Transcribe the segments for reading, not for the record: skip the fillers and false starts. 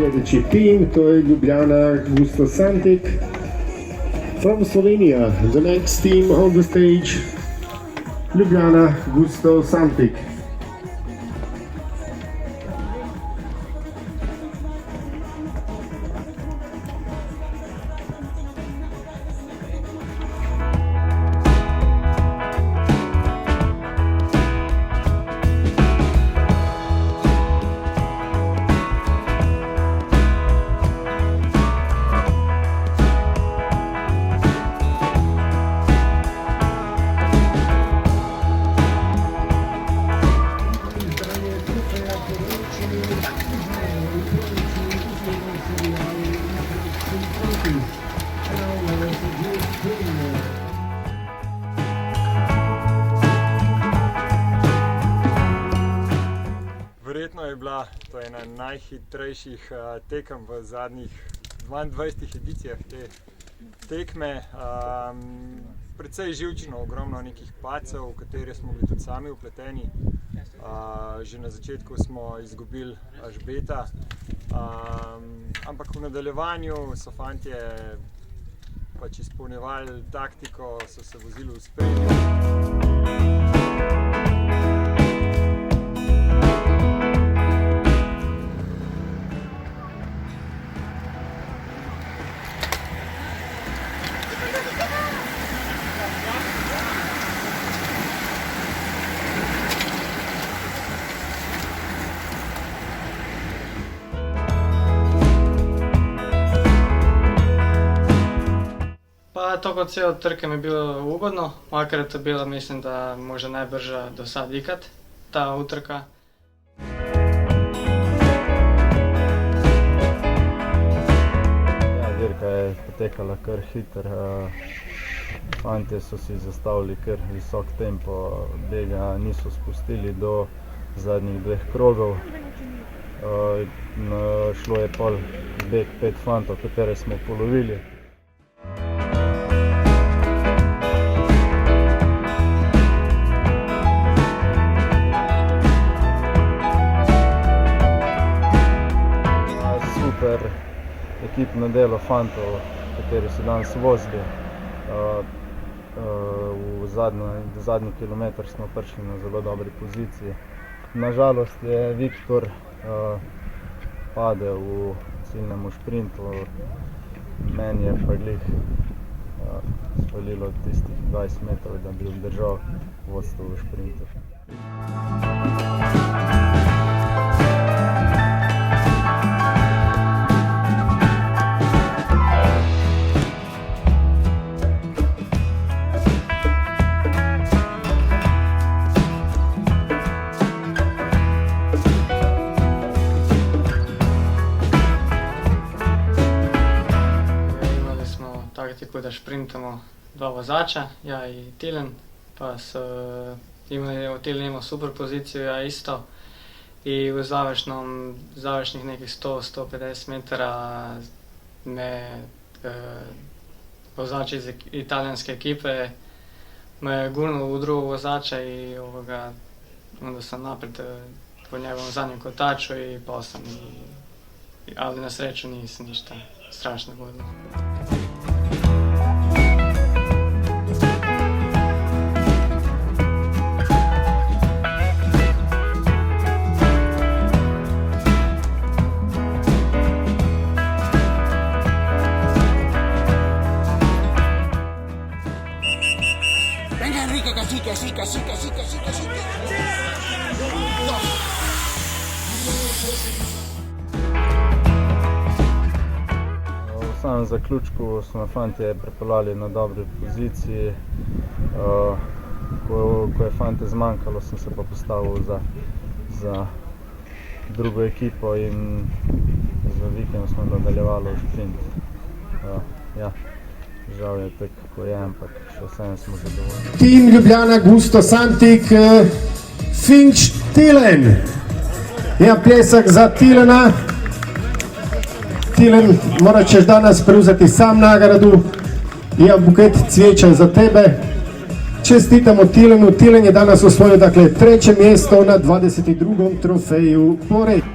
Sljedeći tim, to je Ljubljana Gusto Santik. From Slovenia, the next team on the stage, Ljubljana Gusto Santik. Verjetno je bila to ena najhitrejših tekem v zadnjih 22 edicijah te tekme. Precej živčno, ogromno nekih padcev, v katere smo bili tudi sami vpleteni. Že na začetku smo izgubili žbeta, ampak v nadaljevanju so fantje pač izpolnjevali taktiko, so se vozili v spredju. To kot cel trkem je bilo ugodno, makrat je bila, mislim, da možda najbrža do sad ikad ta utrka. Ja, dirka je potekala kar hitro, fantje so si zastavili kar visok tempo, bega niso spustili do zadnjih dveh krogov. Šlo je pol beg 5 fantov, katere smo polovili. Super ekipno delo fantov, kateri so danes vozili. V zadnji kilometr smo prišli na zelo dobri poziciji. Nažalost je Viktor padel v ciljnem šprintu, meni je pa glih svalilo tistih 20 metrov, da bi obdržal vodstvo v šprintu. Taktiko da šprintamo dva vozača, ja i Tilen, pa so Tilen imao super poziciju, ja isto. I u završnih nekih 100-150 metara me vozač iz italijanske ekipe me gurnuo u drugog vozača i onda sam napred po njegovom zadnjem kotaču i pao sam, ali na sreću nisam ništa strašno godilo. V samem zaključku smo fantje pripeljali na dobri poziciji. Ko je fante zmanjkalo, sem se pa postavil za drugo ekipo in za vikend smo nadaljevali v šprint. Ja, žal je tako, kako je, ampak še vseeno smo zadovoljni. Tim Ljubljana Gusto Santik, Finč Tilen. Ja, pljesak za Tilena. Tilen, morat ćeš danas preuzeti sam nagradu. Ja, buket cvijeća za tebe. Čestitamo Tilenu. Tilen je danas osvojio, dakle, 3. mjesto na 22. trofeju po redu.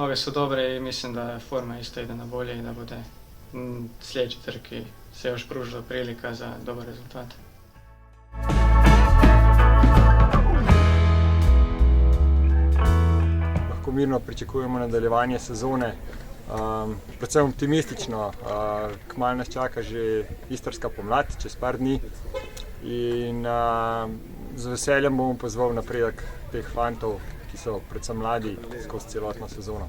noge so dobre in mislim, da forma isto ide na bolje in da bude sljedeći trki se još pružila prilika za dobar rezultat. Lahko mirno pričakujemo nadaljevanje sezone. Predvsem optimistično, kmalu nas čaka že istrska pomlad, čez par dni. In z veseljem bomo pozval napredek teh fantov, ki so predvsem mladi skozi celotno sezono.